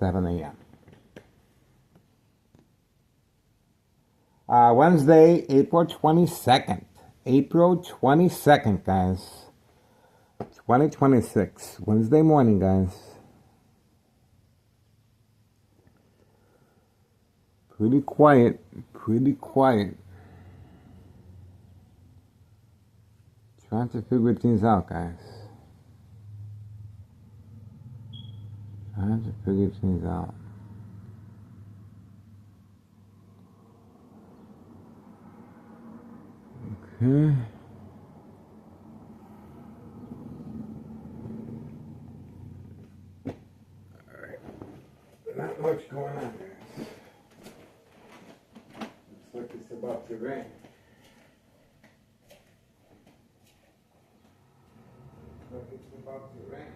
7 a.m. Wednesday, April 22nd. April 22nd, guys. 2026. Wednesday morning, guys. Pretty quiet. Pretty quiet. Trying to figure things out, guys. Trying to figure things out. Okay. Alright. Not much going on, guys. Looks like it's about to rain. Looks like it's about to rain.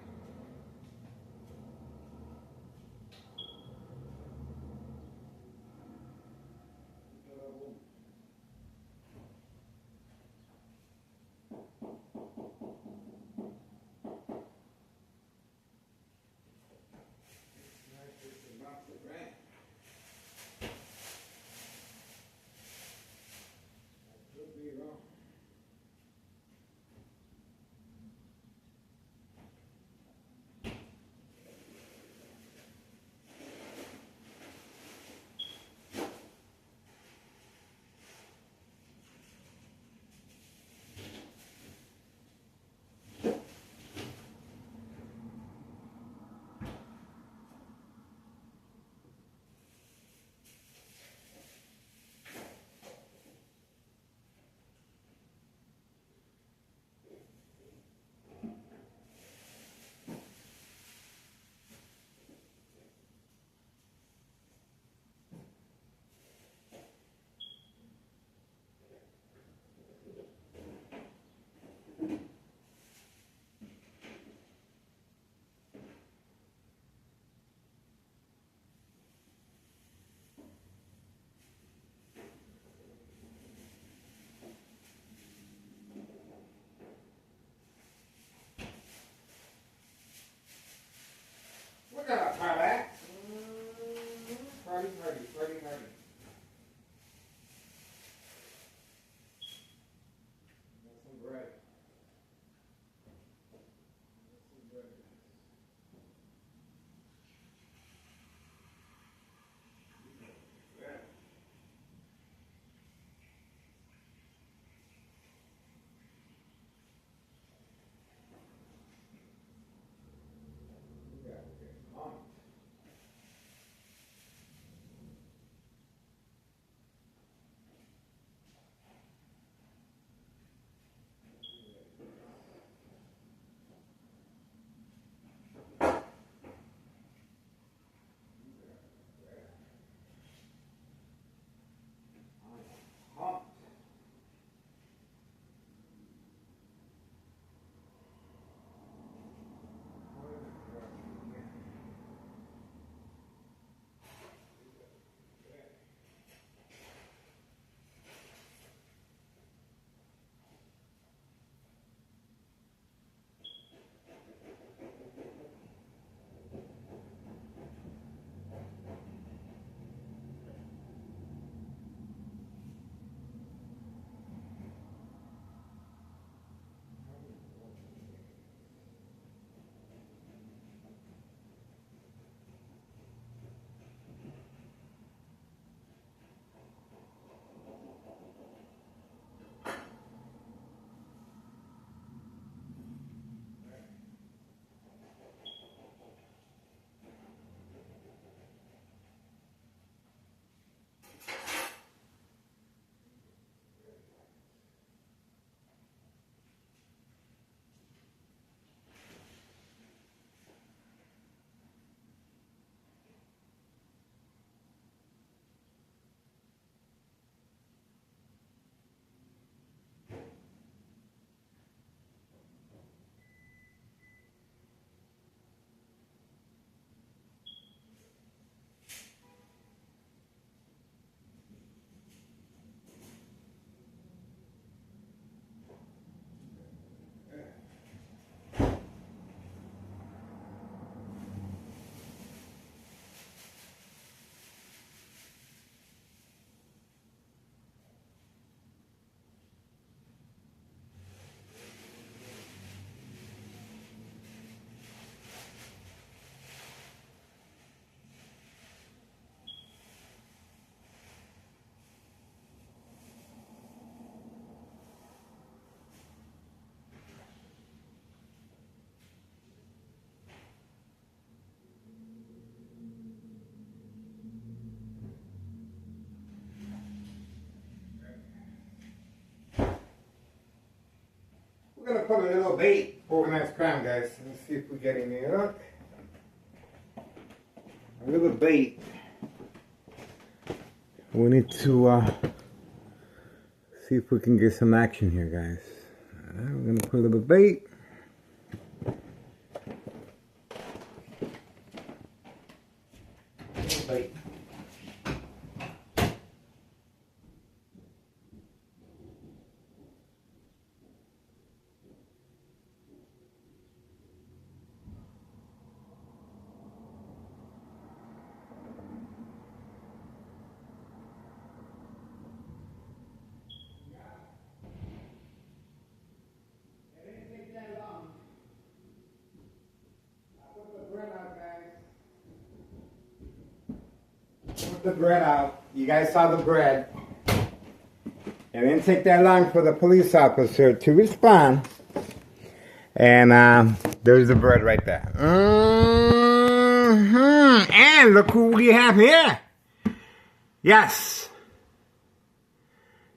gonna put a little bait for organized crime, guys. Let's see if we get any luck. A little bait. We need to see if we can get some action here, guys. We're gonna put a little bait. Bait. Put the bread out. You guys saw the bread. It didn't take that long for the police officer to respond. And there's the bread right there. And look who we have here. Yes.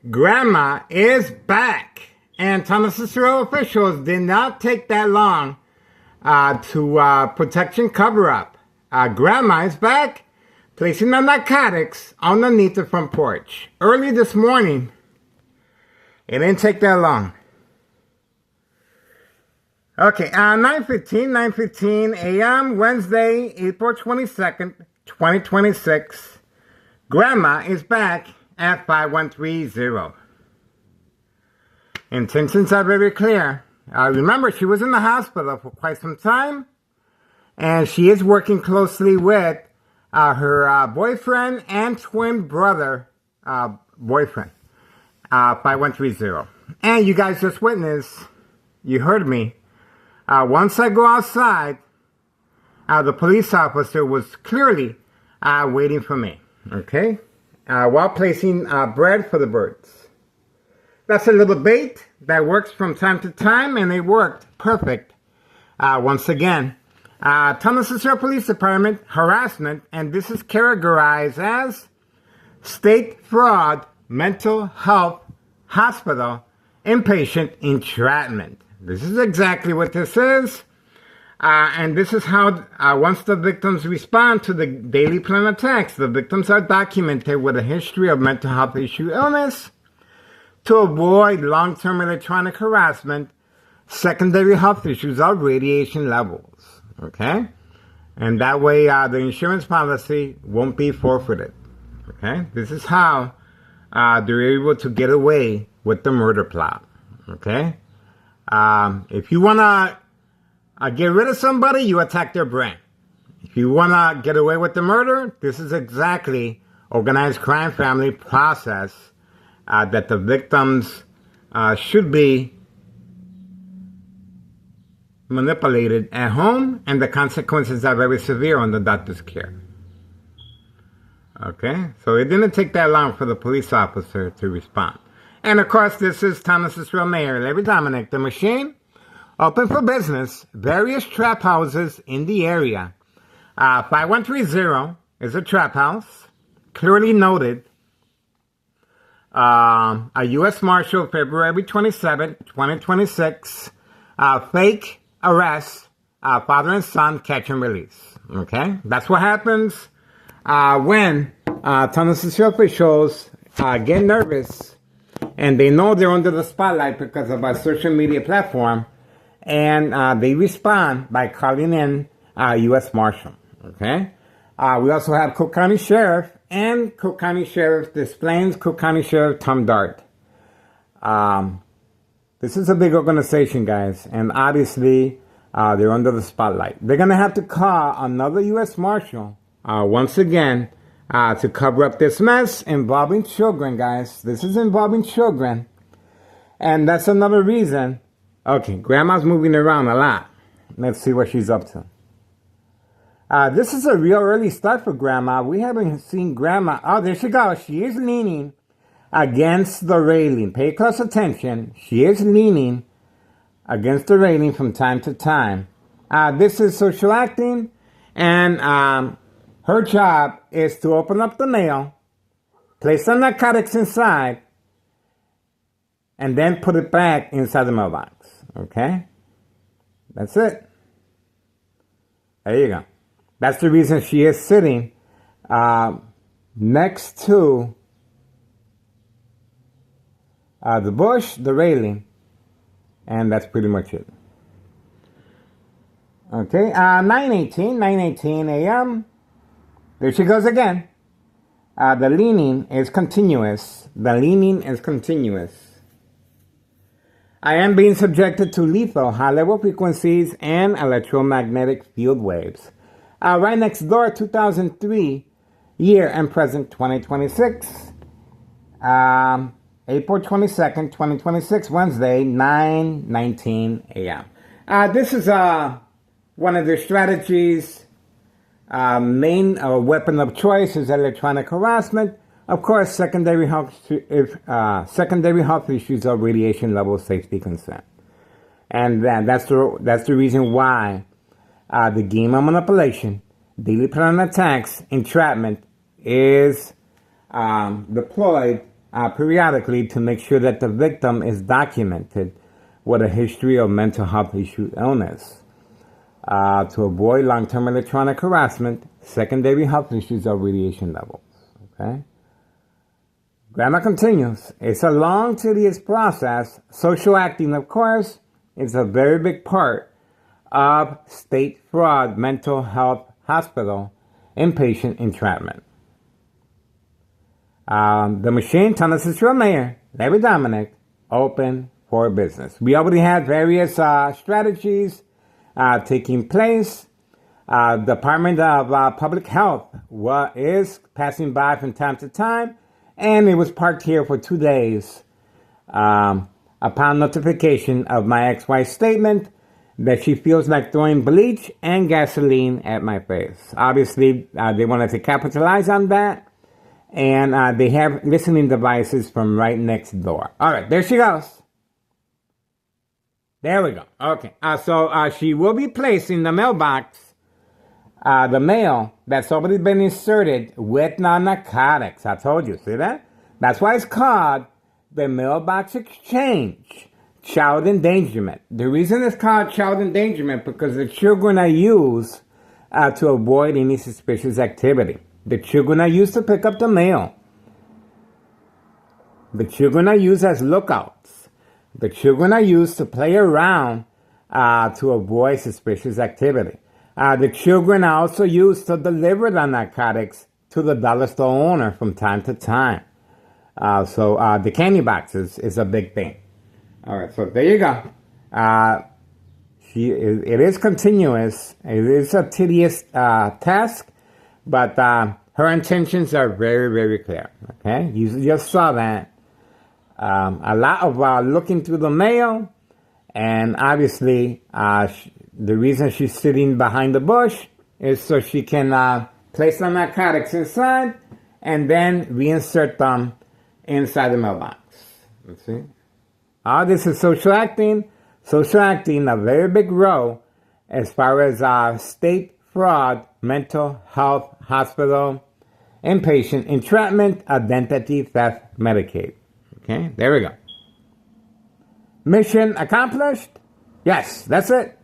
Grandma is back. And Thomas Cicero officials did not take that long to protection cover-up. Grandma is back, placing the narcotics underneath the front porch. Early this morning, it didn't take that long. Okay, 9:15 a.m. Wednesday, April 22nd, 2026. Grandma is back at 5130. Intentions are very clear. Remember, she was in the hospital for quite some time, and she is working closely with her boyfriend and twin brother boyfriend, 5130. And you guys just witnessed, you heard me. Once I go outside, the police officer was clearly waiting for me, okay? While placing bread for the birds. That's a little bait that works from time to time, and it worked perfect. Once again, Thomas Cicero Police Department harassment, and this is categorized as state fraud, mental health, hospital, inpatient entrapment. This is exactly what this is. And this is how, once the victims respond to the daily plan attacks, the victims are documented with a history of mental health issue illness to avoid long-term electronic harassment, secondary health issues, or radiation levels. Okay? And that way, the insurance policy won't be forfeited. Okay? This is how they're able to get away with the murder plot. Okay? If you want to get rid of somebody, you attack their brain. If you want to get away with the murder, this is exactly organized crime family process that the victims should be manipulated at home, and the consequences are very severe on the doctor's care. Okay, so it didn't take that long for the police officer to respond. And of course, this is Thomas Cicero Mayor Larry Dominic, the machine, open for business, various trap houses in the area. 5130 is a trap house, clearly noted. A U.S. Marshal, February 27, 2026, fake arrest, father and son catch and release. Okay? That's what happens when Thomas Cicero officials get nervous and they know they're under the spotlight because of our social media platform, and they respond by calling in U.S. Marshal. Okay? We also have Cook County Sheriff and Cook County Sheriff Des Plaines, Cook County Sheriff Tom Dart. This is a big organization, guys, and obviously they're under the spotlight. They're going to have to call another U.S. Marshal once again to cover up this mess involving children, guys. This is involving children, and that's another reason. Okay, Grandma's moving around a lot. Let's see what she's up to. This is a real early start for Grandma. We haven't seen Grandma. Oh, there she goes. She is leaning against the railing. Pay close attention. She is leaning against the railing from time to time. This is social acting, and her job is to open up the mail, place the narcotics inside, and then put it back inside the mailbox. Okay? That's it. There you go. That's the reason she is sitting next to the bush, the railing, and that's pretty much it. Okay, 9:18 a.m. There she goes again. The leaning is continuous. The leaning is continuous. I am being subjected to lethal high-level frequencies and electromagnetic field waves. Right next door, 2003, year and present 2026. April 22nd, 2026, Wednesday, 9:19 a.m. This is one of their strategies. Main weapon of choice is electronic harassment. Of course, secondary health issues of radiation level safety concern. And that's the reason why the game of manipulation, daily pattern attacks, entrapment is deployed periodically to make sure that the victim is documented with a history of mental health issue illness. To avoid long-term electronic harassment, secondary health issues of radiation levels. Okay? Grammar continues. It's a long, tedious process. Social acting, of course, is a very big part of state fraud, mental health hospital, inpatient entrapment. The machine, Tennessee Mayor, Larry Dominic, open for business. We already had various strategies taking place. Department of Public Health is passing by from time to time, and it was parked here for 2 days upon notification of my ex-wife's statement that she feels like throwing bleach and gasoline at my face. Obviously, they wanted to capitalize on that, and they have listening devices from right next door. All right, there she goes. There we go. Okay, so she will be placed in the mailbox the mail that's already been inserted with non-narcotics. I told you, see that? That's why it's called the mailbox exchange, child endangerment. The reason it's called child endangerment because the children are used to avoid any suspicious activity. The children are used to pick up the mail. The children are used as lookouts. The children are used to play around to avoid suspicious activity. The children are also used to deliver the narcotics to the dollar store owner from time to time. So the candy boxes is a big thing. All right, so there you go. It is continuous. It is a tedious task, but her intentions are very, very clear. Okay, you just saw that. A lot of looking through the mail, and obviously the reason she's sitting behind the bush is so she can place the narcotics inside and then reinsert them inside the mailbox. Let's see. This is social acting. Social acting, a very big role as far as state fraud, mental health, hospital, inpatient entrapment, identity theft, Medicaid. Okay, there we go. Mission accomplished? Yes, that's it.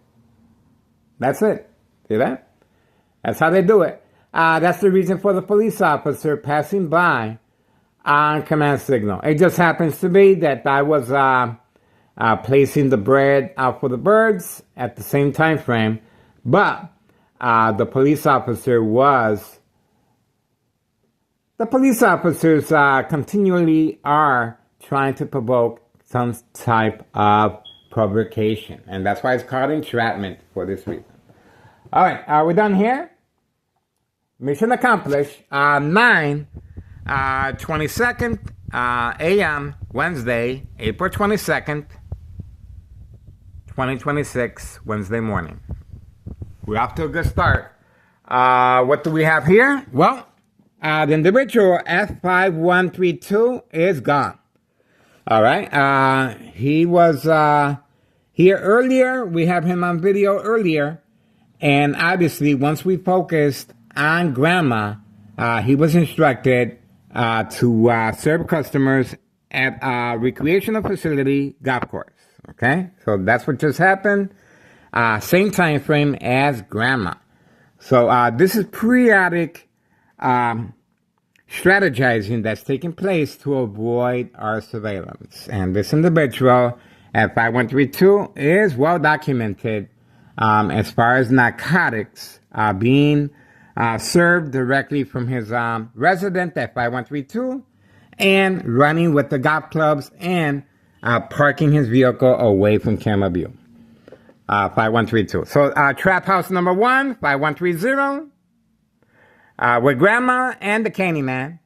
That's it. See that? That's how they do it. That's the reason for the police officer passing by on command signal. It just happens to be that I was placing the bread out for the birds at the same time frame, but the police officers continually are trying to provoke some type of provocation, and that's why it's called entrapment for this reason. All right, are we done here? Mission accomplished. 22nd a.m. Wednesday, April 22nd, 2026, Wednesday morning. We're off to a good start. What do we have here? Well, the individual F5132 is gone. All right. He was here earlier. We have him on video earlier. And obviously, once we focused on grandma, he was instructed to serve customers at a recreational facility golf course. Okay, so that's what just happened. Same time frame as grandma. So this is periodic strategizing that's taking place to avoid our surveillance. And this individual at 5132 is well documented as far as narcotics being served directly from his resident at 5132 and running with the golf clubs and parking his vehicle away from camera view. 5132. So trap house number 1, 5130. With grandma and the Candyman,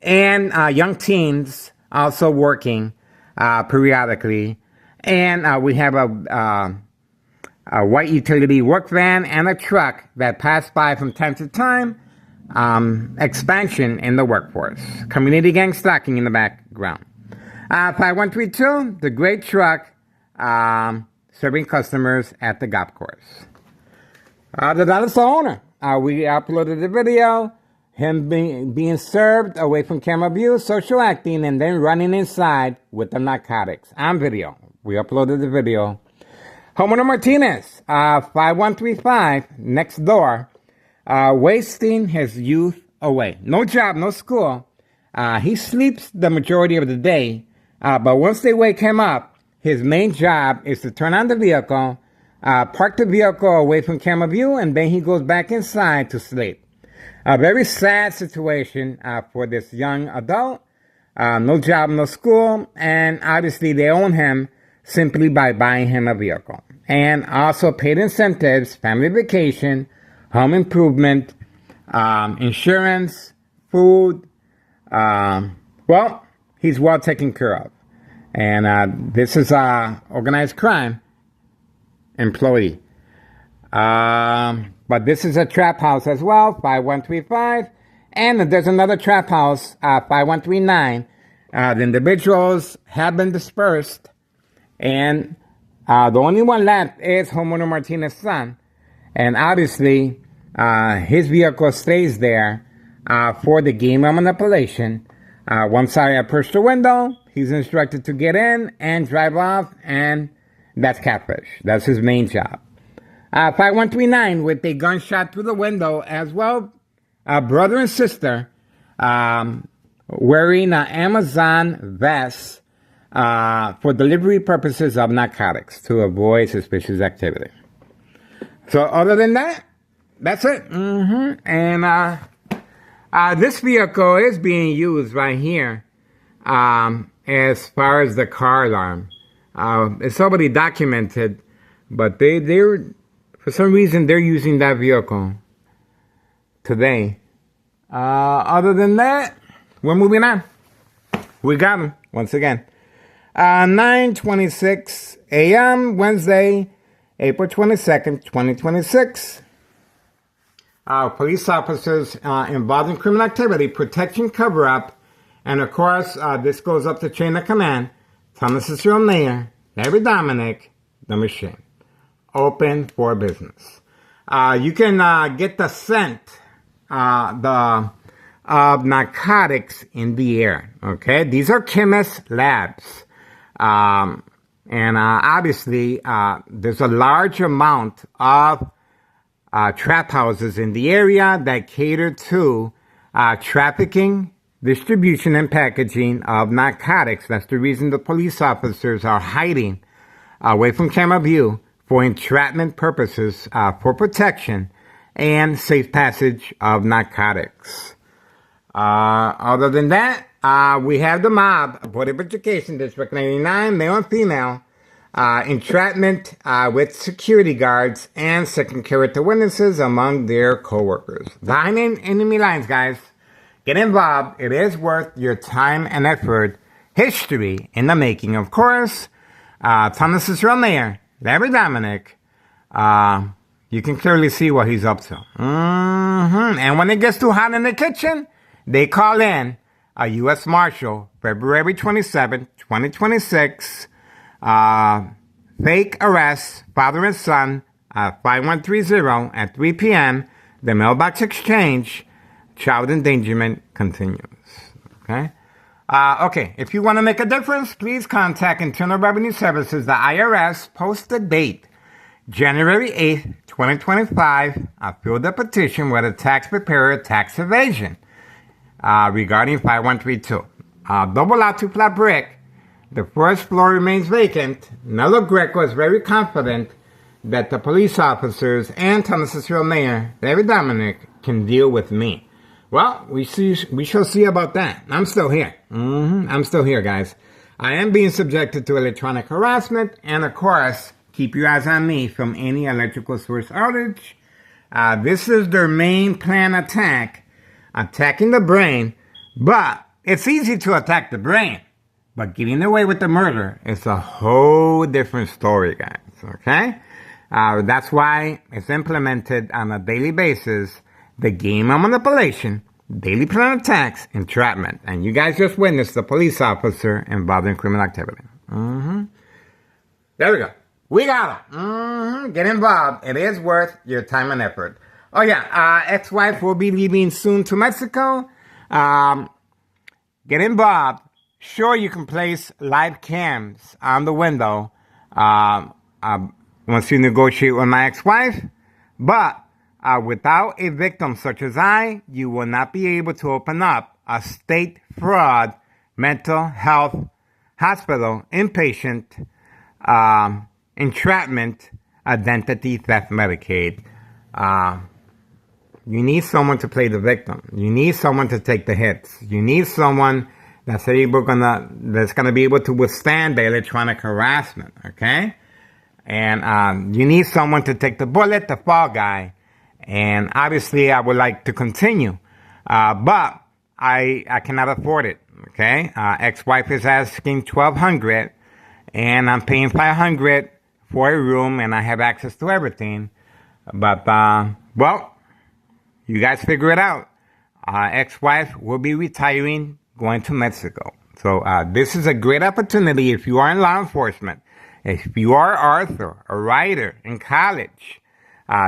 and young teens also working periodically, and we have a white utility work van and a truck that pass by from time to time. Expansion in the workforce, community gang stalking in the background. 5132, the great truck serving customers at the golf course. That's the owner. We uploaded the video, him being served away from camera view, social acting, and then running inside with the narcotics on video. We uploaded the video. Homeowner Martinez, 5135, next door, wasting his youth away. No job, no school. He sleeps the majority of the day, but once they wake him up, his main job is to turn on the vehicle, park the vehicle away from camera view, and then he goes back inside to sleep. A very sad situation for this young adult. No job, no school, and obviously they own him simply by buying him a vehicle. And also paid incentives, family vacation, home improvement, insurance, food. Well, he's well taken care of. And this is organized crime employee. But this is a trap house as well, 5135. And there's another trap house, 5139. The individuals have been dispersed. And the only one left is homeowner Martinez's son. And obviously, his vehicle stays there for the game of manipulation. Once I approach the window, he's instructed to get in and drive off, and that's catfish. That's his main job. 5139 with a gunshot through the window as well. Brother and sister wearing an Amazon vest for delivery purposes of narcotics to avoid suspicious activity. So other than that, that's it. And this vehicle is being used right here as far as the car alarm. It's already documented, but they're for some reason they're using that vehicle today. Other than that, we're moving on. We got them once again. 9:26 a.m. Wednesday, April 22nd, 2026. Police officers involved in criminal activity, protection, cover-up, and of course, this goes up the chain of command. Thomas Cecil Mayor, Larry Dominic, the machine. Open for business. You can get the scent of narcotics in the air. Okay, these are chemist labs, and obviously there's a large amount of trap houses in the area that cater to trafficking, distribution, and packaging of narcotics. That's the reason the police officers are hiding away from camera view for entrapment purposes, for protection and safe passage of narcotics. Other than that, we have the mob, Board of Education, District 99, male and female, entrapment with security guards and second character witnesses among their co-workers. Behind enemy lines, guys. Get involved. It is worth your time and effort. History in the making, of course. Thomas Cecil Mayor, Larry Dominic. You can clearly see what he's up to. And when it gets too hot in the kitchen, they call in a U.S. Marshal, February 27, 2026. Fake arrest, father and son, 5130 at 3 p.m. The mailbox exchange, child endangerment continues. Okay? Okay, if you want to make a difference, please contact Internal Revenue Services, the IRS. Post the date, January 8th, 2025. Fill the petition with a tax preparer tax evasion regarding 5132. Double out 2 flat brick. The first floor remains vacant. Nello Greco is very confident that the police officers and Thomas Cicero Mayor, David Dominic, can deal with me. Well, we shall see about that. I'm still here. I'm still here, guys. I am being subjected to electronic harassment, and of course, keep your eyes on me from any electrical source outage. This is their main plan attack, attacking the brain, but it's easy to attack the brain. But getting away with the murder is a whole different story, guys, okay? That's why it's implemented on a daily basis, the game of manipulation, daily plan attacks, entrapment. And you guys just witnessed the police officer involved in criminal activity. There we go. We got it. Get involved. It is worth your time and effort. Oh, yeah. Ex-wife will be leaving soon to Mexico. Get involved. Sure, you can place live cams on the window once you negotiate with my ex-wife. But without a victim such as I, you will not be able to open up a state fraud mental health hospital, inpatient, entrapment, identity theft Medicaid. You need someone to play the victim. You need someone to take the hits. You need someone that's gonna be able to withstand the electronic harassment, okay? And you need someone to take the bullet, the fall guy. And obviously, I would like to continue, but I cannot afford it, okay? Ex-wife is asking $1,200, and I'm paying $500 for a room, and I have access to everything. But, well, you guys figure it out. Ex-wife will be retiring, going to Mexico. So this is a great opportunity if you are in law enforcement. If you are Arthur, a writer in college,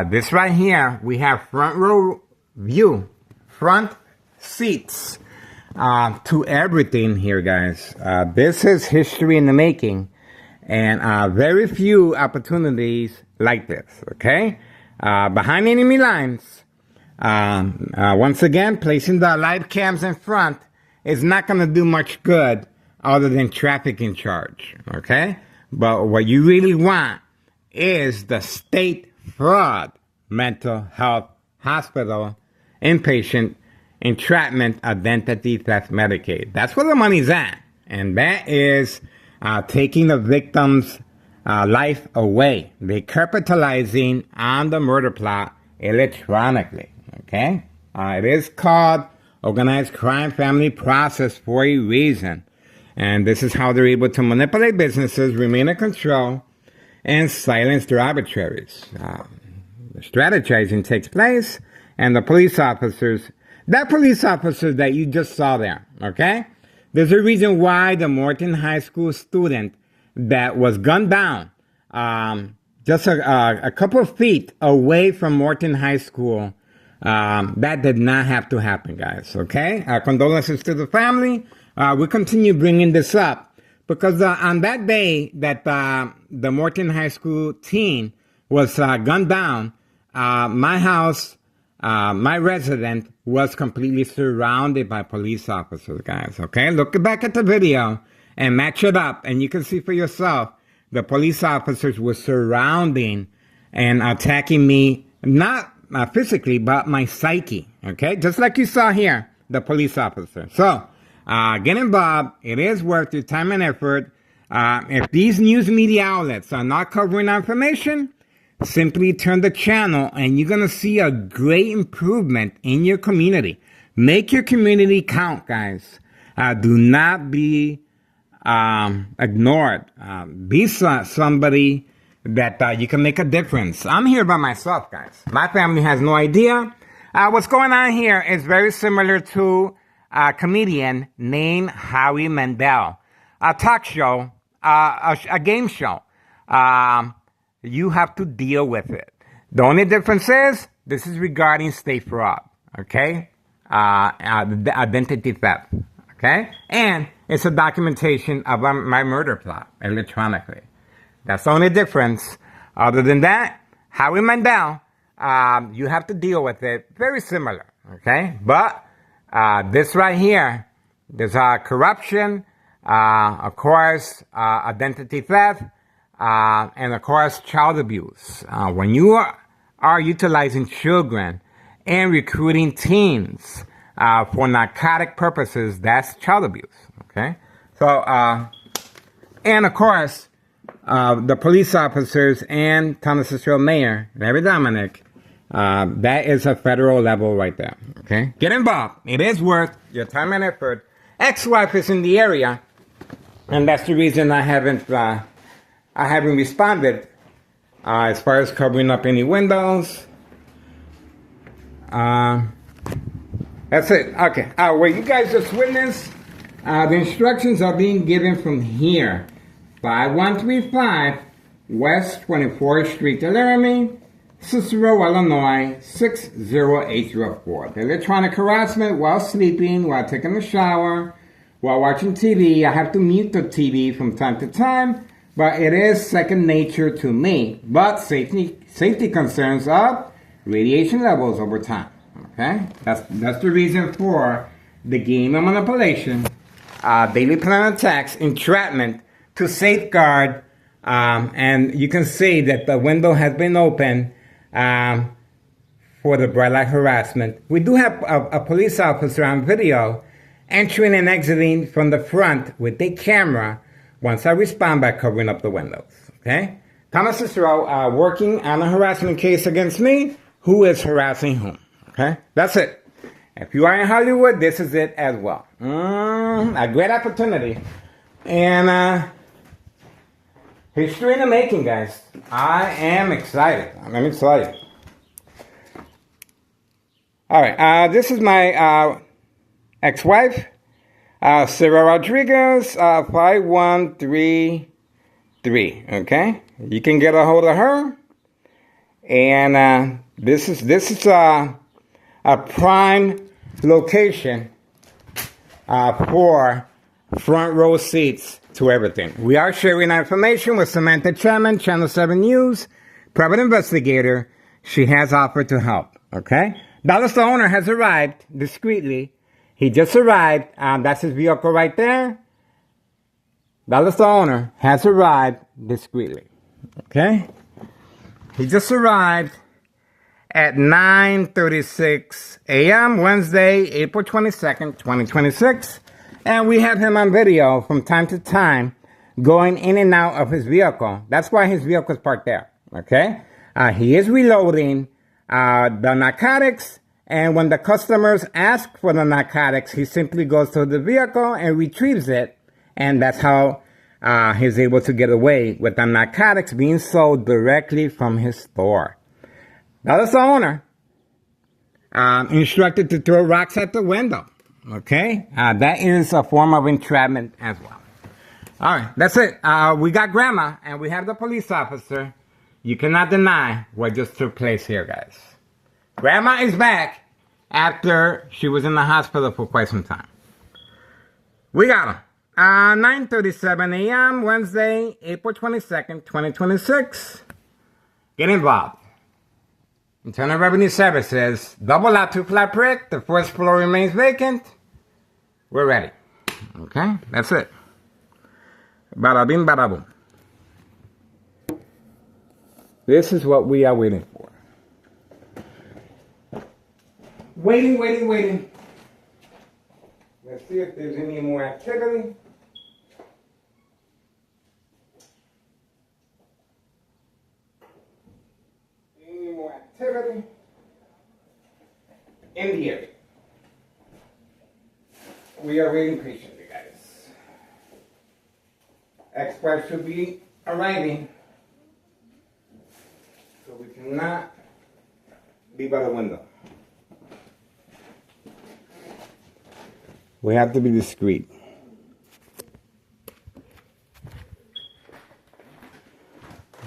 this right here, we have front row view, front seats to everything here, guys. This is history in the making, and very few opportunities like this, okay? Behind enemy lines, once again, placing the live cams in front is not going to do much good other than trafficking charge, okay? But what you really want is the state fraud mental health hospital, inpatient, entrapment, identity theft Medicaid. That's where the money's at. And that is taking the victim's life away. They're capitalizing on the murder plot electronically, okay? It is called organized crime family process for a reason. And this is how they're able to manipulate businesses, remain in control, and silence their arbitraries. The strategizing takes place, and the police officers, that you just saw there, okay? There's a reason why the Morton High School student that was gunned down just a couple of feet away from Morton High School, that did not have to happen, guys, okay? Our condolences to the family. We continue bringing this up because on that day that the Morton High School teen was gunned down, my house, my resident, was completely surrounded by police officers, guys, okay? Look back at the video and match it up, and you can see for yourself the police officers were surrounding and attacking me, not physically, but my psyche, okay? Just like you saw here, the police officer. So, get involved. It is worth your time and effort. If these news media outlets are not covering our information, simply turn the channel and you're going to see a great improvement in your community. Make your community count, guys. Do not be ignored. Be somebody that you can make a difference. I'm here by myself, guys. My family has no idea. What's going on here is very similar to a comedian named Howie Mandel. A talk show, a game show. You have to deal with it. The only difference is this is regarding state fraud, okay? Identity theft, okay? okay? And it's a documentation of my murder plot electronically. That's the only difference. Other than that, Howie Mandel, you have to deal with it very similar, okay? But this right here, there's corruption, of course, identity theft, and of course, child abuse. When you are utilizing children and recruiting teens for narcotic purposes, that's child abuse, okay? So, and of course, the police officers and Thomas Cicero Mayor, Larry Dominic, that is a federal level right there, okay? Get involved. It is worth your time and effort. Ex-wife is in the area, and that's the reason I haven't responded as far as covering up any windows. That's it. Okay. What you guys just witnessed, the instructions are being given from here. 5135 West 24th Street, Laramie, Cicero, Illinois, 60804. The electronic harassment while sleeping, while taking a shower, while watching TV. I have to mute the TV from time to time, but it is second nature to me. But safety concerns of radiation levels over time. Okay? That's the reason for the game of manipulation, daily plan attacks, entrapment, to safeguard, and you can see that the window has been open for the bright light harassment. We do have a police officer on video entering and exiting from the front with a camera once I respond by covering up the windows. Okay? Thomas Cicero working on a harassment case against me. Who is harassing whom? Okay? That's it. If you are in Hollywood, this is it as well. A great opportunity. And history in the making, guys. I am excited. I'm excited. All right. This is my ex-wife, Sarah Rodriguez, 5133. Okay? You can get a hold of her. And this is a prime location for front row seats to everything. We are sharing our information with Samantha Chapman, Channel 7 News, private investigator. She has offered to help, okay? Dallas, the owner, has arrived discreetly. He just arrived. That's his vehicle right there. Dallas, the owner, has arrived discreetly, okay? He just arrived at 9:36 a.m. Wednesday, April 22nd, 2026. And we have him on video from time to time going in and out of his vehicle. That's why his vehicle is parked there, okay? He is reloading the narcotics, and when the customers ask for the narcotics, he simply goes to the vehicle and retrieves it, and that's how he's able to get away with the narcotics being sold directly from his store. Now, that's the owner instructed to throw rocks at the window. Okay, that is a form of entrapment as well. All right, that's it. We got grandma and we have the police officer. You cannot deny what just took place here, guys. Grandma is back after she was in the hospital for quite some time. We got her. 9:37 a.m. Wednesday, April 22nd, 2026. Get involved. Internal Revenue Services, double lot, 2 flat brick. The first floor remains vacant. We're ready. Okay, that's it. Bada bing, bada boom. This is what we are waiting for. Waiting. Let's see if there's any more activity. Any more activity in the area. We are waiting patiently, guys. Express should be arriving, so we cannot be by the window. We have to be discreet.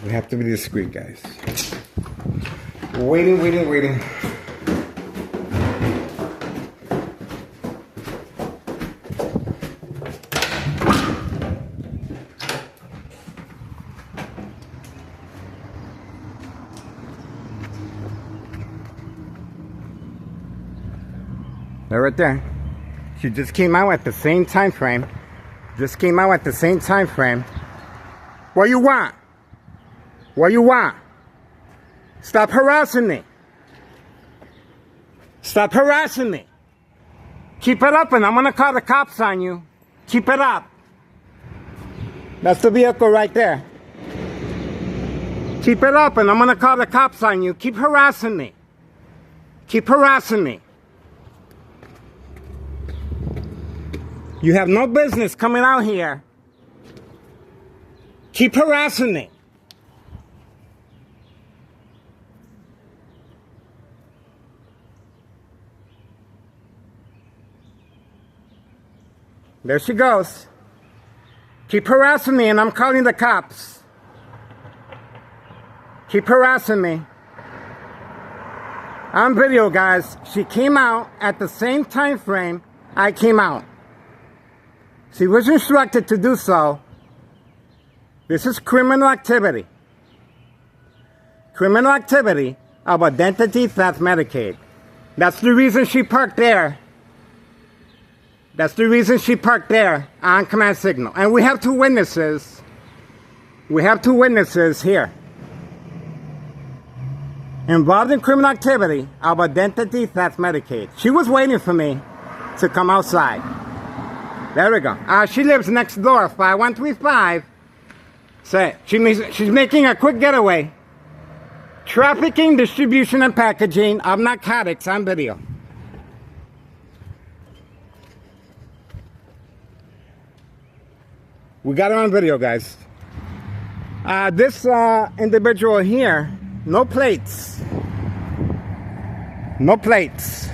We have to be discreet, guys. Waiting. They're right there. She just came out at the same time frame. Just came out at the same time frame. What you want? What you want? Stop harassing me. Stop harassing me. Keep it up and I'm gonna call the cops on you. Keep it up. That's the vehicle right there. Keep it up and I'm gonna call the cops on you. Keep harassing me. Keep harassing me. You have no business coming out here. Keep harassing me. There she goes. Keep harassing me and I'm calling the cops. Keep harassing me. On video, guys. She came out at the same time frame I came out. She was instructed to do so. This is criminal activity. Criminal activity of identity theft Medicaid. That's the reason she parked there. That's the reason she parked there on command signal. And we have two witnesses. We have two witnesses here. Involved in criminal activity of identity theft Medicaid. She was waiting for me to come outside. There we go. She lives next door, 5135. Say, she's making a quick getaway. Trafficking, distribution, and packaging of narcotics on video. We got her on video, guys. This individual here, no plates. No plates.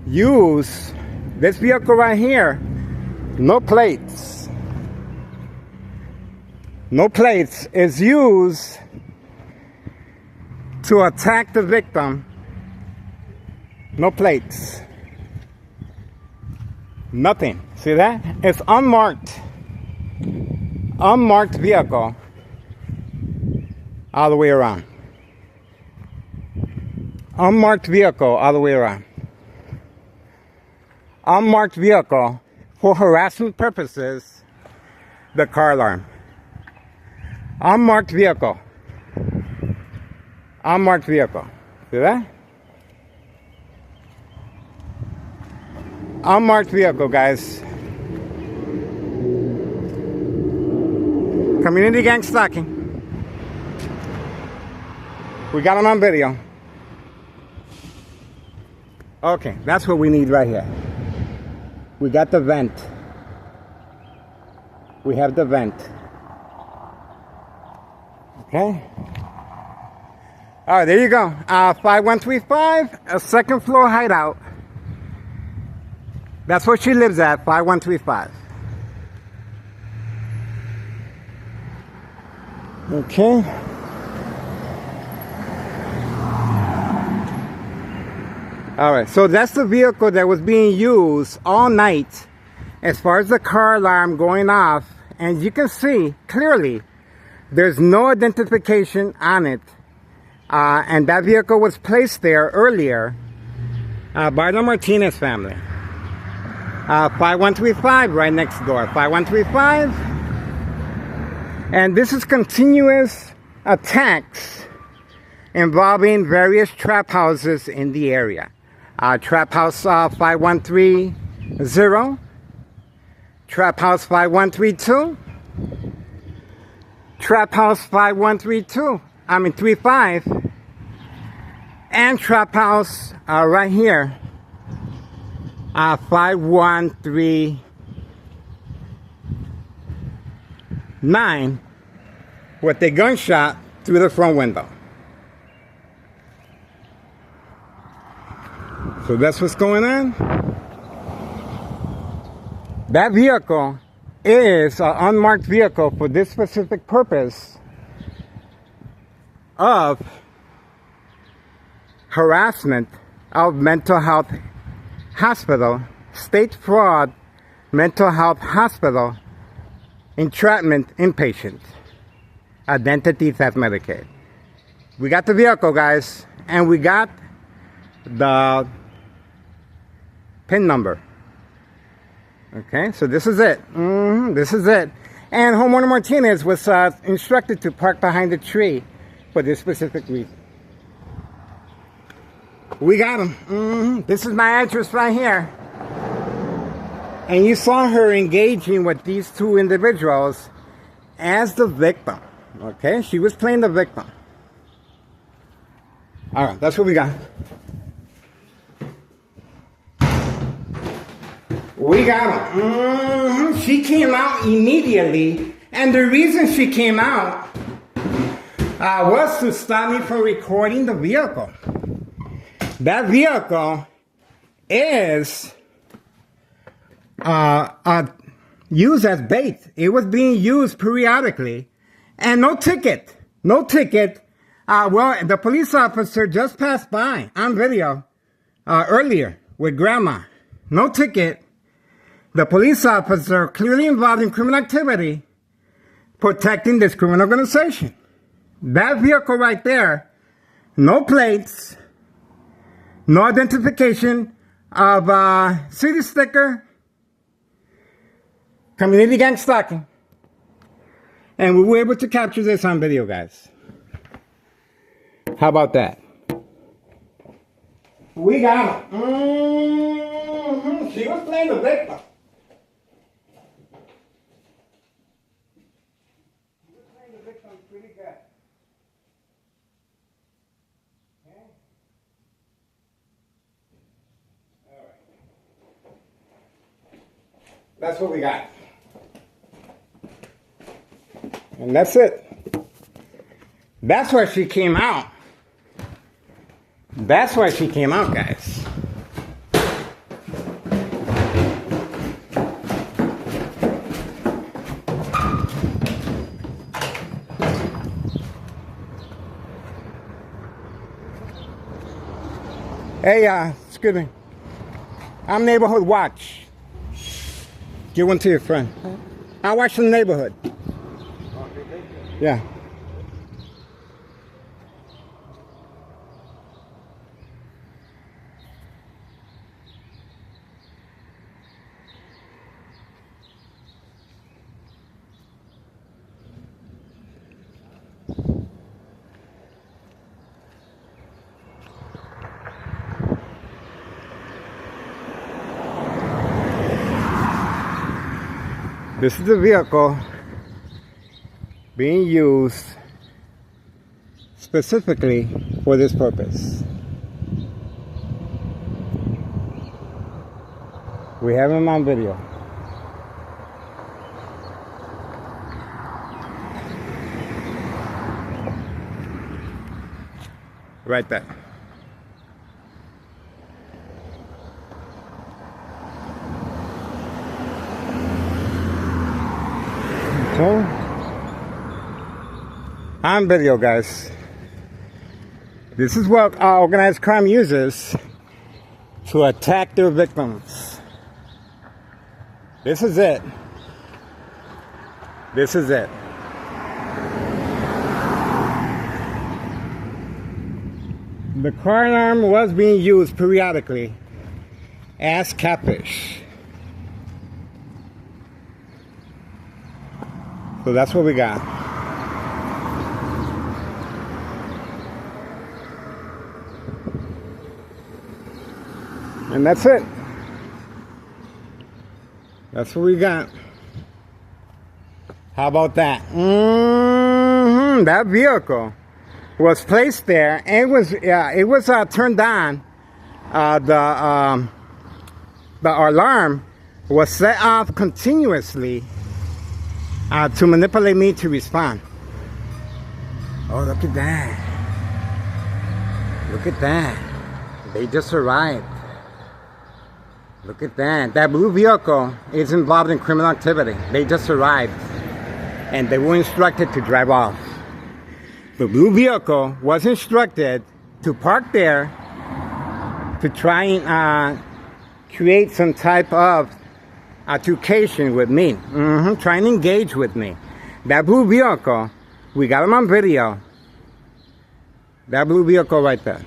Use this vehicle right here. No plates. No plates is used to attack the victim. No plates. Nothing. See that? It's unmarked. Unmarked vehicle. All the way around. Unmarked vehicle all the way around. Unmarked vehicle for harassment purposes. The car alarm. Unmarked vehicle. Unmarked vehicle. See that? Unmarked vehicle, guys. Community gang stalking. We got them on video. Okay, that's what we need right here. We got the vent. We have the vent. Okay. All right, there you go. 5135, a second floor hideout. That's where she lives at, 5135. Okay. All right, so that's the vehicle that was being used all night as far as the car alarm going off. And you can see clearly there's no identification on it. And that vehicle was placed there earlier by the Martinez family. 5135 right next door, 5135. And this is continuous attacks involving various trap houses in the area. Trap House 5130, Trap House 5132, Trap House 35, and Trap House right here, 5139, with a gunshot through the front window. So that's what's going on. That vehicle is an unmarked vehicle for this specific purpose of harassment of mental health hospital, state fraud, mental health hospital, entrapment inpatient, identity theft Medicaid. We got the vehicle, guys, and we got the PIN number. Okay, so this is it. This is it. And homeowner Martinez was instructed to park behind the tree for this specific reason. We got him. This is my address right here. And you saw her engaging with these two individuals as the victim. Okay, she was playing the victim. All right, that's what we got. We got him. She came out immediately, and the reason she came out was to stop me from recording the vehicle. That vehicle is used as bait. It was being used periodically, and no ticket. No ticket. Well, the police officer just passed by on video earlier with grandma. No ticket. The police officer clearly involved in criminal activity, protecting this criminal organization. That vehicle right there, no plates, no identification of city sticker, community gang stalking. And we were able to capture this on video, guys. How about that? We got him. She was playing the victim. Pretty good. Okay. All right. That's what we got. And that's it. That's why she came out. That's why she came out, guys. Hey, excuse me. I'm Neighborhood Watch. Give one to your friend. I watch the neighborhood. Yeah. This is the vehicle being used specifically for this purpose. We have him on video. Right there. Okay. On video, guys. This is what organized crime uses to attack their victims. This is it. This is it. The car alarm was being used periodically as catfish. So that's what we got. And that's it. That's what we got. How about that? That vehicle was placed there, and it was turned on. The alarm was set off continuously to manipulate me to respond. Oh, look at that. Look at that. They just arrived. Look at that. That blue vehicle is involved in criminal activity. They just arrived. And they were instructed to drive off. The blue vehicle was instructed to park there to try and create some type of altercation with me, trying to engage with me. That blue vehicle, we got him on video. That blue vehicle right there.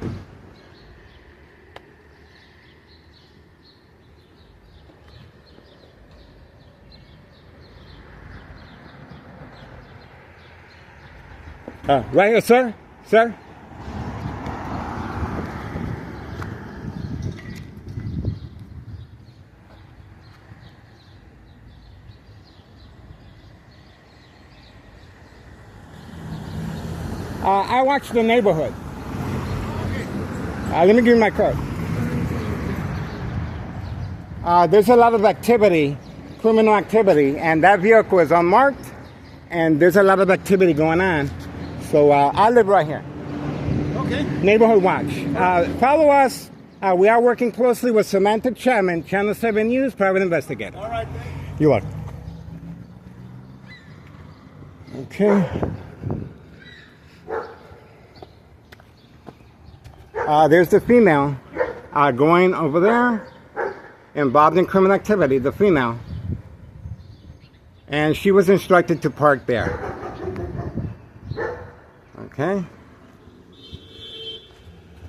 Right here, sir. Sir. I watch the neighborhood. Let me give you my card. There's a lot of activity, criminal activity, and that vehicle is unmarked, and there's a lot of activity going on. So I live right here. Okay. Neighborhood Watch. Follow us. We are working closely with Samantha Chapman, Channel 7 News, private investigator. All right. You're welcome. Okay. There's the female going over there, involved in criminal activity, the female. And she was instructed to park there. Okay.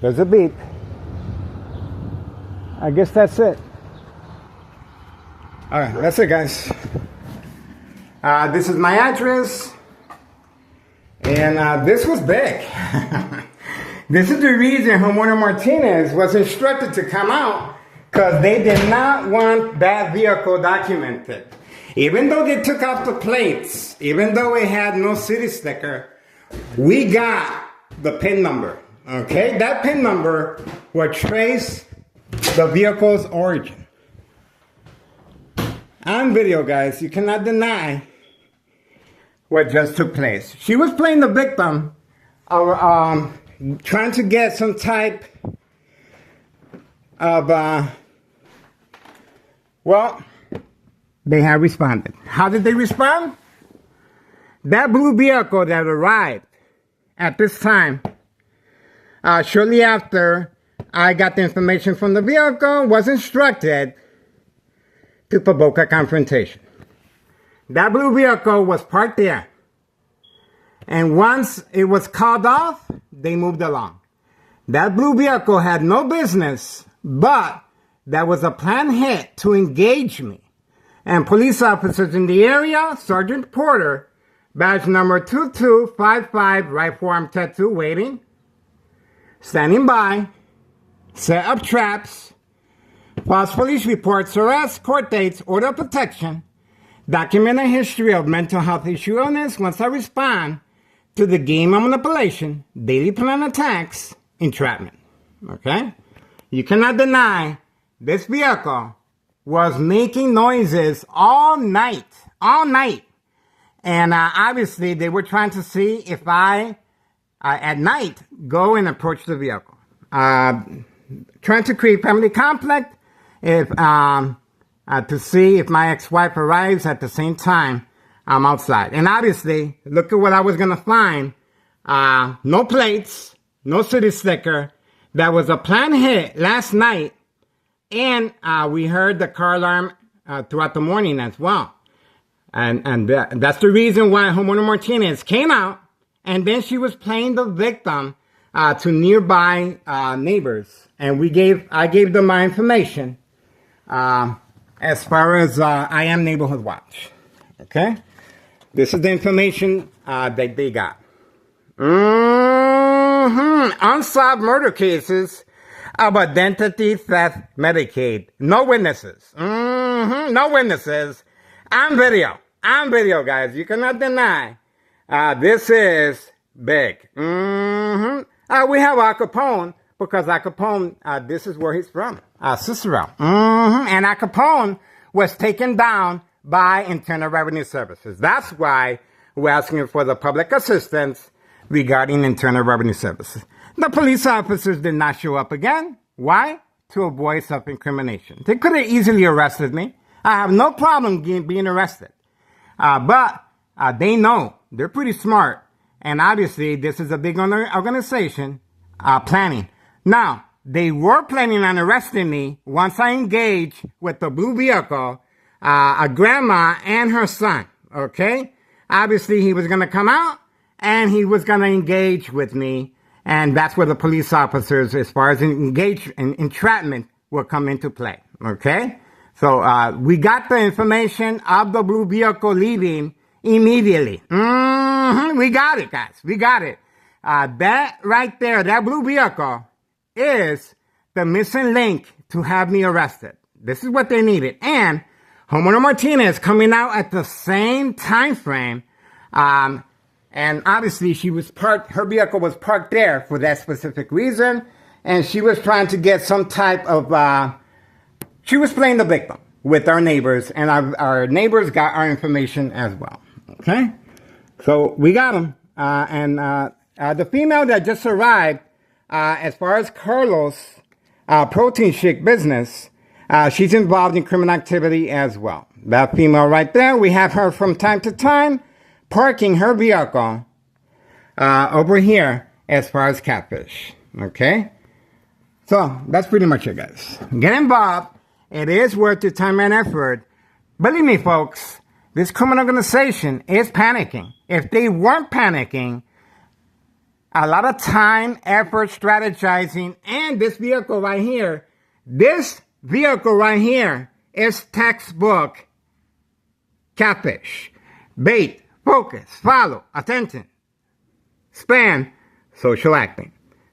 There's a beep. I guess that's it. All right, that's it, guys. This is my address. And this was big. This is the reason Homeowner Martinez was instructed to come out, because they did not want that vehicle documented. Even though they took off the plates, even though it had no city sticker, we got the PIN number. Okay, that PIN number will trace the vehicle's origin. On video, guys, you cannot deny what just took place. She was playing the victim of trying to get some type of, well, they have responded. How did they respond? That blue vehicle that arrived at this time, shortly after I got the information from the vehicle, was instructed to provoke a confrontation. That blue vehicle was parked there. And once it was called off, they moved along. That blue vehicle had no business, but there was a planned hit to engage me. And police officers in the area, Sergeant Porter, badge number 2255, right forearm tattoo, waiting, standing by, set up traps, false police reports, arrests, court dates, order of protection, document a history of mental health issue illness. Once I respond to the game of manipulation, daily plan attacks, entrapment. Okay? You cannot deny this vehicle was making noises all night. And obviously they were trying to see if I, at night, go and approach the vehicle. Trying to create family conflict, to see if my ex-wife arrives at the same time I'm outside. And obviously, look at what I was going to find. No plates, no city sticker. That was a planned hit last night. And we heard the car alarm throughout the morning as well. And that's the reason why Homeowner Martinez came out. And then she was playing the victim to nearby neighbors. And I gave them my information as far as I Am Neighborhood Watch. Okay? This is the information that they got. Unsolved murder cases of identity theft Medicaid. No witnesses. No witnesses. On video, guys. You cannot deny. This is big. We have Al Capone, because Al Capone, this is where he's from. Cicero. And Al Capone was taken down by Internal Revenue Services. That's why we're asking for the public assistance regarding Internal Revenue Services. The police officers did not show up again. Why? To avoid self-incrimination. They could have easily arrested me. I have no problem being arrested. But they know. They're pretty smart. And obviously, this is a big organization planning. Now, they were planning on arresting me once I engage with the blue vehicle, a grandma and her son. Okay? Obviously, he was going to come out and he was going to engage with me. And that's where the police officers, as far as entrapment, will come into play. Okay? So we got the information of the blue vehicle leaving immediately. We got it, guys. We got it. That right there, that blue vehicle is the missing link to have me arrested. This is what they needed. And homeowner Martinez coming out at the same time frame. And obviously she was parked, her vehicle was parked there for that specific reason. And she was trying to get some type of, she was playing the victim with our neighbors. And our neighbors got our information as well. Okay? So we got them. The female that just arrived, as far as Carlos, protein shake business, she's involved in criminal activity as well. That female right there, we have her from time to time parking her vehicle over here as far as Catfish. Okay? So that's pretty much it, guys. Get involved. It is worth your time and effort. Believe me, folks, this criminal organization is panicking. If they weren't panicking, a lot of time, effort, strategizing, and this vehicle right here is textbook catfish. Bait, focus, follow, attention, span, social acting.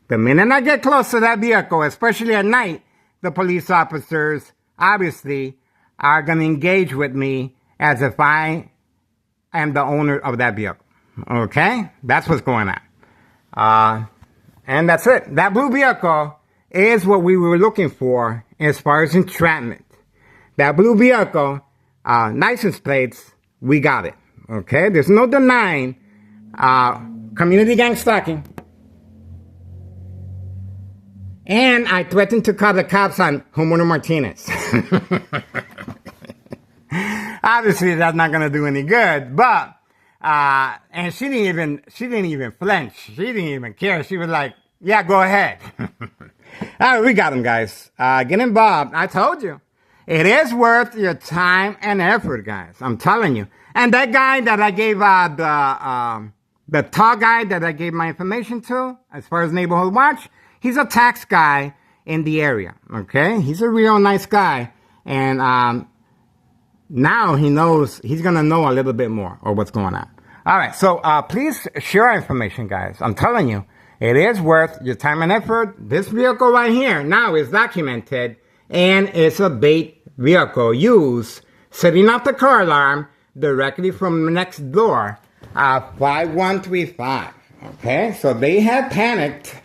The minute I get close to that vehicle, especially at night, the police officers obviously are going to engage with me as if I am the owner of that vehicle. Okay? That's what's going on. And that's it. That blue vehicle is what we were looking for as far as entrapment. That blue vehicle, license plates, we got it. Okay? There's no denying community gang stalking. And I threatened to call the cops on homeowner Martinez. Obviously, that's not going to do any good, but and she didn't even flinch. She didn't even care. She was like, yeah, go ahead. All right, we got him, guys. Get involved. I told you. It is worth your time and effort, guys. I'm telling you. And that guy that I gave the tall guy that I gave my information to, as far as Neighborhood Watch, he's a tax guy in the area. Okay? He's a real nice guy. And now he knows, he's going to know a little bit more of what's going on. All right, so please share our information, guys. I'm telling you, it is worth your time and effort. This vehicle right here now is documented, and it's a bait vehicle used setting off the car alarm directly from next door, 5135. Okay, so they have panicked.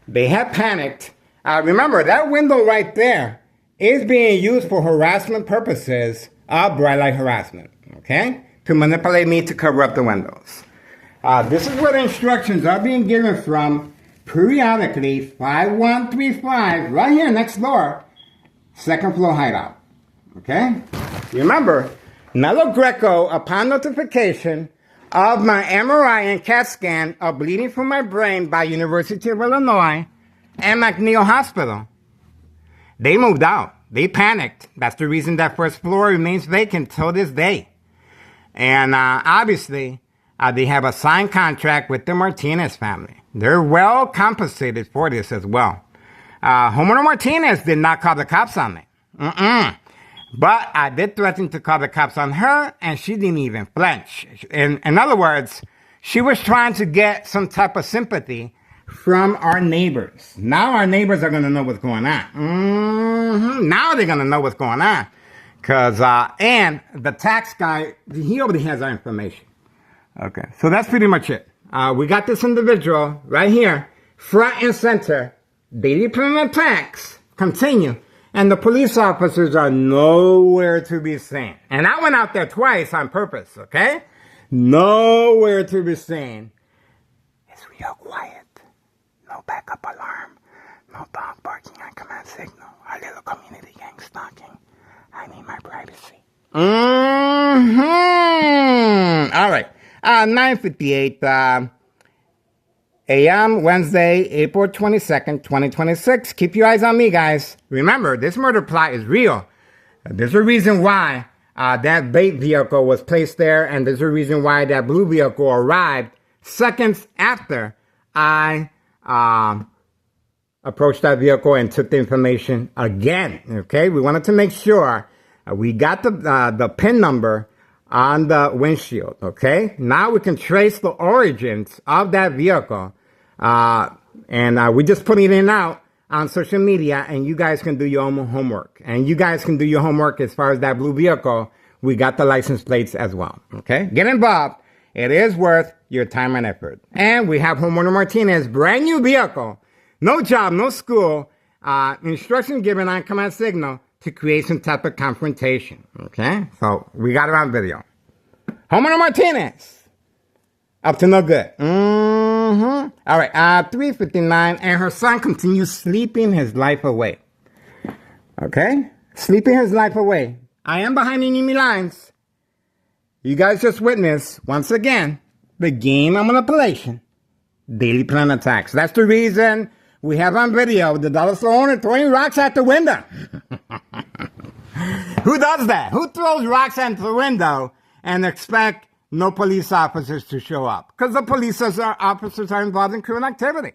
They have panicked. Remember, that window right there is being used for harassment purposes of bright light harassment. Okay? To manipulate me to cover up the windows. This is where the instructions are being given from periodically 5135, right here next door, second floor hideout. Okay? Remember, Nello Greco, upon notification of my MRI and CAT scan of bleeding from my brain by University of Illinois and McNeil Hospital, they moved out. They panicked. That's the reason that first floor remains vacant till this day. And obviously, they have a signed contract with the Martinez family. They're well compensated for this as well. Homeowner Martinez did not call the cops on me. But I did threaten to call the cops on her, and she didn't even flinch. In other words, she was trying to get some type of sympathy from our neighbors. Now our neighbors are going to know what's going on. Now they're going to know what's going on. Because, and the tax guy, he already has our information. Okay, so that's pretty much it. We got this individual right here, front and center. They depend on tax. Continue. And the police officers are nowhere to be seen. And I went out there twice on purpose, okay? Nowhere to be seen. It's real quiet. No backup alarm. No dog barking on command signal. Our little community gang stalking. I need my privacy. All right. 9:58 a.m. Wednesday, April 22nd, 2026. Keep your eyes on me, guys. Remember, this murder plot is real. There's a reason why that bait vehicle was placed there, and there's a reason why that blue vehicle arrived seconds after I approached that vehicle and took the information again. Okay, we wanted to make sure we got the PIN number on the windshield, okay? Now we can trace the origins of that vehicle. And we're just putting it out on social media, and you guys can do your own homework. And you guys can do your homework as far as that blue vehicle. We got the license plates as well, okay? Get involved. It is worth your time and effort. And we have Homeowner Martinez, brand new vehicle. No job, no school. Instructions given on command signal to create some type of confrontation, okay? So we got it on video. Homeowner Martinez, up to no good. All right, 3:59, and her son continues sleeping his life away. Okay? Sleeping his life away. I am behind enemy lines. You guys just witnessed, once again, the game of manipulation. Daily plan attacks. That's the reason we have on video the dollar store owner throwing rocks at the window. Who does that? Who throws rocks at the window and expect no police officers to show up? Because the police officers are involved in criminal activity.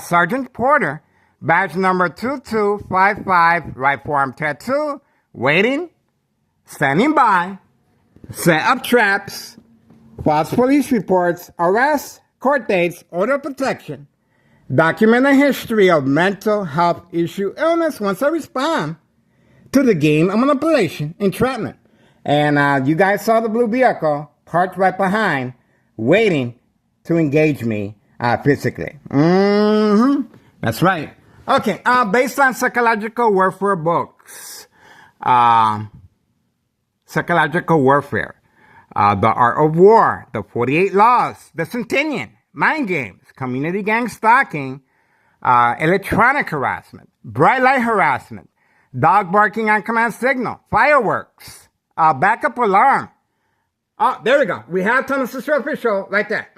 Sergeant Porter, badge number 2255, right forearm tattoo, waiting, standing by, set up traps, false police reports, arrests, court dates, order of protection, document a history of mental health issue illness once I respond to the game of manipulation, entrapment. And you guys saw the blue vehicle parked right behind, waiting to engage me physically. That's right. Okay, based on psychological warfare books, psychological warfare, The Art of War, The 48 Laws, The Centennial, Mind Games, Community Gang Stalking, Electronic Harassment, Bright Light Harassment, Dog Barking on Command Signal, Fireworks, Backup Alarm. Oh, there we go. We have Tunnel Sister Official right there.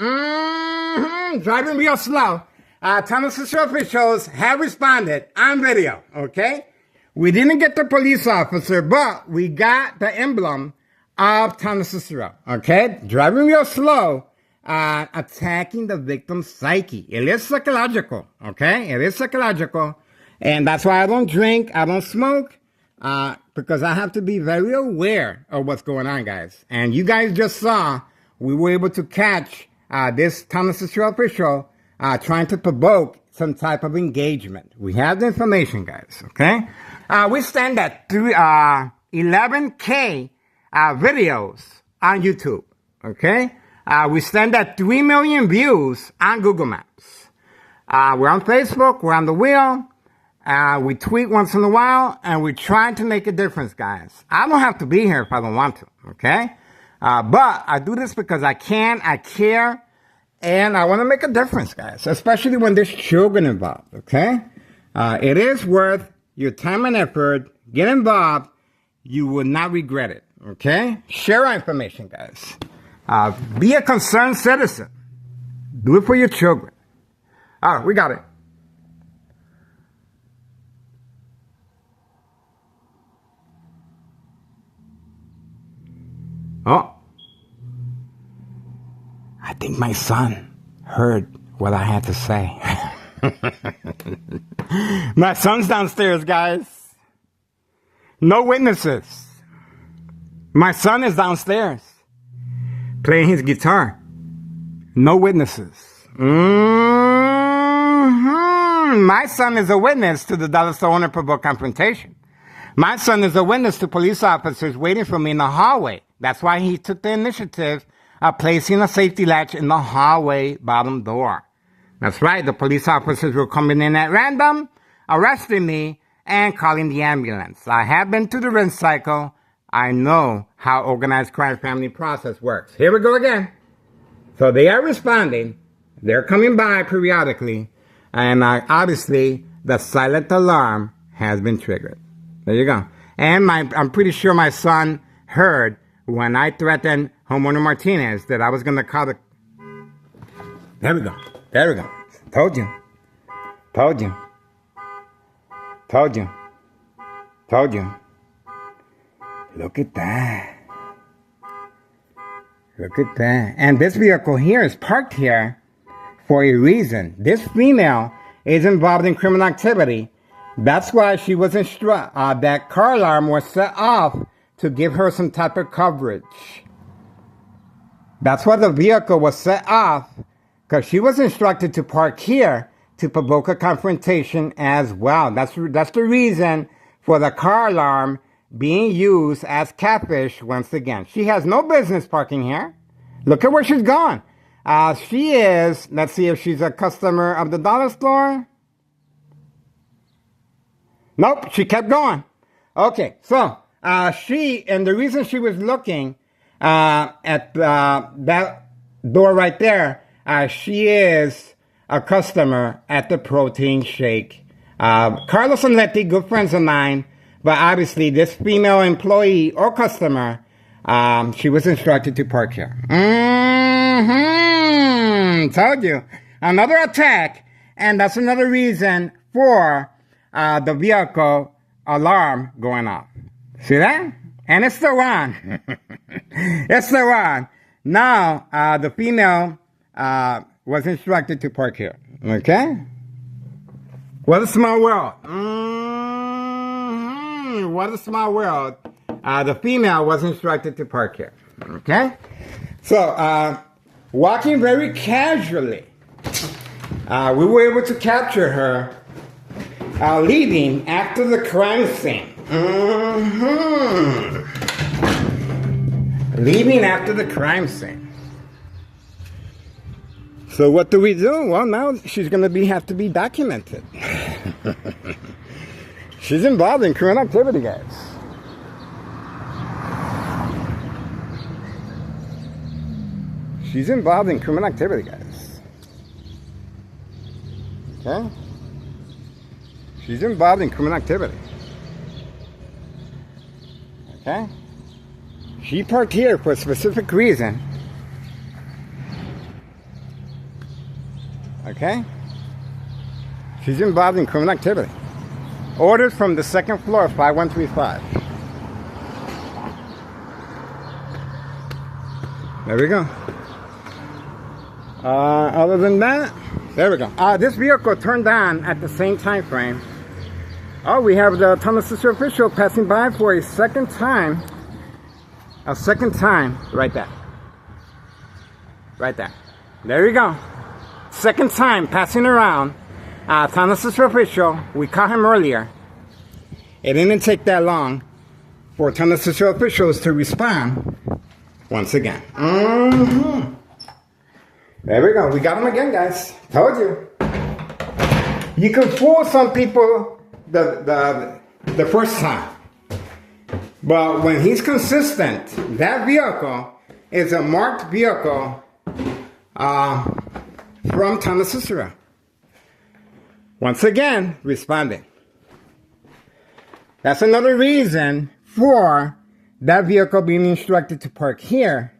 Driving real slow. Tunnel Sister Officials have responded on video, okay? We didn't get the police officer, but we got the emblem of Tunnel Sister, okay? Driving real slow, attacking the victim's psyche. It is psychological, okay? It is psychological. And that's why I don't drink, I don't smoke, because I have to be very aware of what's going on, guys. And you guys just saw we were able to catch this Tunnel Sister Official trying to provoke some type of engagement. We have the information, guys, okay? We stand at 11K videos on YouTube, okay? We stand at 3 million views on Google Maps. We're on Facebook, we're on the wheel. We tweet once in a while, and we try to make a difference, guys. I don't have to be here if I don't want to, okay? But I do this because I can, I care, and I want to make a difference, guys, especially when there's children involved, okay? It is worth your time and effort. Get involved. You will not regret it, okay? Share our information, guys. Be a concerned citizen. Do it for your children. All right, we got it. Oh, I think my son heard what I had to say. My son's downstairs, guys. No witnesses. My son is downstairs playing his guitar. No witnesses. My son is a witness to the dollar store owner provoked confrontation. My son is a witness to police officers waiting for me in the hallway. That's why he took the initiative of placing a safety latch in the hallway bottom door. That's right, the police officers were coming in at random, arresting me, and calling the ambulance. I have been to the rinse cycle. I know how organized crime family process works. Here we go again. So they are responding. They're coming by periodically. And obviously, the silent alarm has been triggered. There you go. And I'm pretty sure my son heard when I threatened Homeowner Martinez that I was going to call the... There we go. There we go. Told you. Told you. Told you. Told you. Look at that. Look at that. And this vehicle here is parked here for a reason. This female is involved in criminal activity. That's why she was instructed. That car alarm was set off to give her some type of coverage. That's why the vehicle was set off, because she was instructed to park here to provoke a confrontation as well. That's the reason for the car alarm being used as catfish once again. She has no business parking here. Look at where she's gone. She is, let's see if she's a customer of the dollar store. Nope, she kept going. Okay, so and the reason she was looking at that door right there, she is a customer at the protein shake. Carlos and Letty, good friends of mine, but obviously this female employee or customer, she was instructed to park here. Told you. Another attack, and that's another reason for the vehicle alarm going off. See that? And it's still on. It's still on. Now, the female was instructed to park here. Okay? What a small world. What a small world. The female was instructed to park here. Okay? So, walking very casually, we were able to capture her leaving after the crime scene. Leaving after the crime scene. So what do we do? Well, now she's going to have to be documented. She's involved in criminal activity, guys. She's involved in criminal activity, guys. Okay? She's involved in criminal activity. Okay? She parked here for a specific reason. Okay? She's involved in criminal activity. Ordered from the second floor, 5135. There we go. Other than that, there we go. This vehicle turned on at the same time frame. Oh, we have the Thomas Sister official passing by for a second time. A second time, right there. Right there. There you go. Second time passing around. Thomas Sister official. We caught him earlier. It didn't take that long for Thomas Sister officials to respond once again. There we go. We got him again, guys. Told you. You can fool some people the first time. But when he's consistent, that vehicle is a marked vehicle from Thomas Cicero. Once again, responding. That's another reason for that vehicle being instructed to park here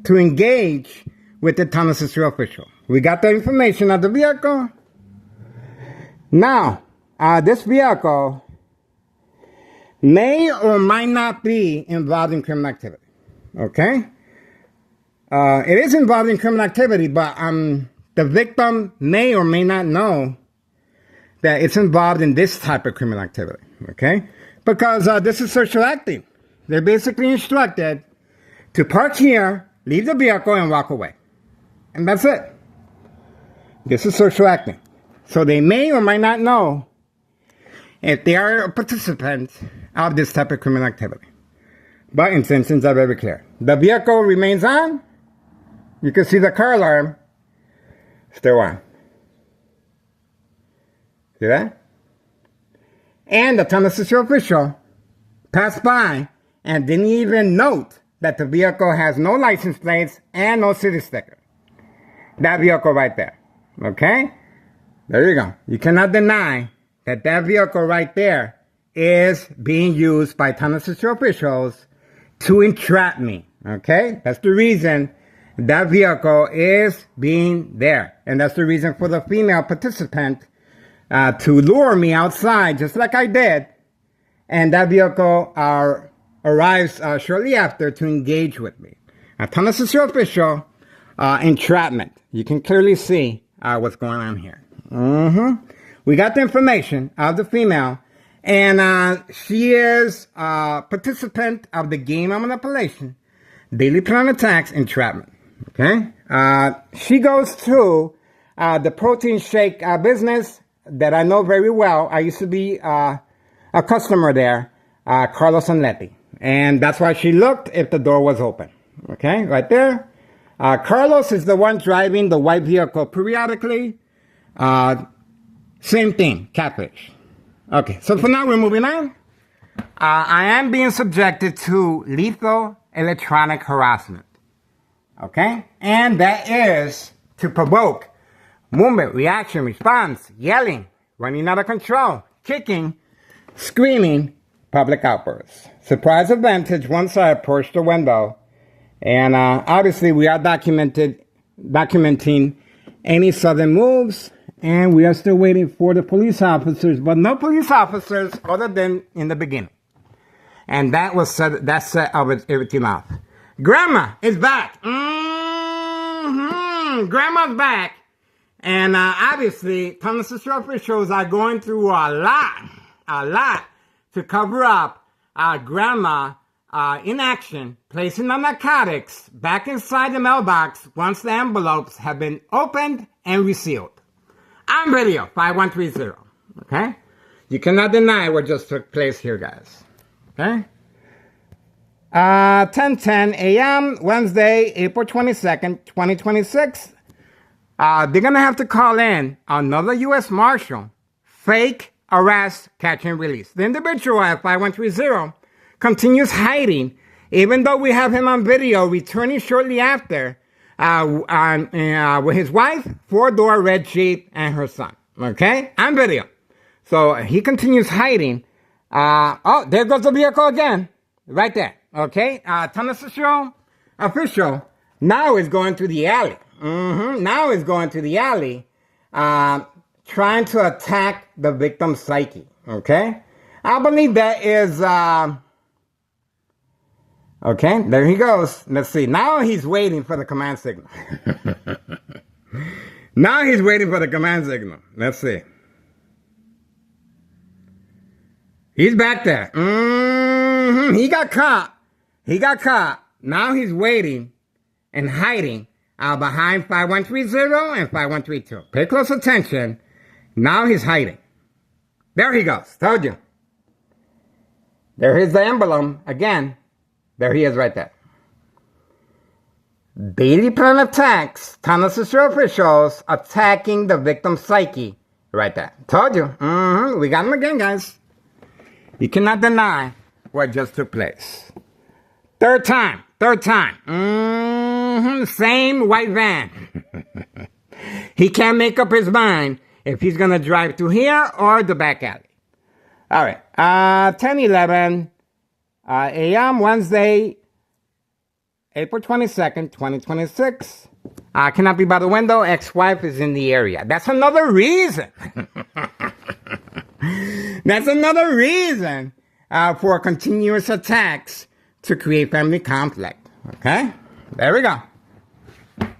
to engage with the Thomas Cicero official. We got the information of the vehicle. Now, this vehicle may or might not be involved in criminal activity. Okay? It is involved in criminal activity, but the victim may or may not know that it's involved in this type of criminal activity. Okay? Because this is social acting. They're basically instructed to park here, leave the vehicle, and walk away. And that's it. This is social acting. So they may or might not know if they are a participant of this type of criminal activity. But intentions are very clear. The vehicle remains on. You can see the car alarm still on. See that? And the Thomas Cicero official passed by and didn't even note that the vehicle has no license plates and no city sticker. That vehicle right there. Okay? There you go. You cannot deny that that vehicle right there is being used by Thomas Cicero officials to entrap me. Okay? That's the reason that vehicle is being there. And that's the reason for the female participant to lure me outside, just like I did. And that vehicle arrives shortly after to engage with me. Thomas Cicero official entrapment. You can clearly see what's going on here. We got the information of the female, and she is a participant of the game of manipulation, daily plan attacks, entrapment. Okay? She goes to the protein shake business that I know very well. I used to be a customer there, Carlos and Letty. And that's why she looked if the door was open. Okay? Right there. Carlos is the one driving the white vehicle periodically. Same thing, catfish. Okay, so for now we're moving on. I am being subjected to lethal electronic harassment. Okay? And that is to provoke movement, reaction, response, yelling, running out of control, kicking, screaming, public outbursts. Surprise advantage once I approached the window. And obviously we are documenting any sudden moves. And we are still waiting for the police officers, but no police officers other than in the beginning. And that set everything off. Grandma is back. Grandma's back. And obviously, Thomas Stropher shows are going through a lot to cover up Grandma in action, placing the narcotics back inside the mailbox once the envelopes have been opened and resealed. On video, 5130. Okay? You cannot deny what just took place here, guys. Okay? 10:10 a.m., Wednesday, April 22nd, 2026. They're going to have to call in another U.S. Marshal. Fake arrest, catch and release. The individual at 5130 continues hiding, even though we have him on video returning shortly after with his wife, four-door red Jeep, and her son. Okay? On video. So he continues hiding. There goes the vehicle again. Right there. Okay? Thomas official now is going through the alley. Now is going to the alley, trying to attack the victim's psyche. Okay? I believe that is, okay, there he goes. Let's see. Now he's waiting for the command signal. Now he's waiting for the command signal. Let's see. He's back there. He got caught. He got caught. Now he's waiting and hiding behind 5130 and 5132. Pay close attention. Now he's hiding. There he goes. Told you. There is the emblem again. There he is right there. Daily plan attacks. Thomas officials attacking the victim's psyche. Right there. Told you. We got him again, guys. You cannot deny what just took place. Third time. Same white van. He can't make up his mind if he's going to drive through here or the back alley. All right. 10:11 a.m. Wednesday, April 22nd, 2026. Cannot be by the window. Ex-wife is in the area. That's another reason. That's another reason for continuous attacks to create family conflict. Okay? There we go.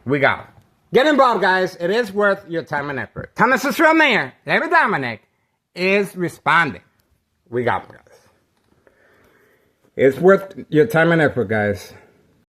We got it. Get involved, guys. It is worth your time and effort. Thomas Mayor, David Dominic, is responding. We got it, guys. It's worth your time and effort, guys.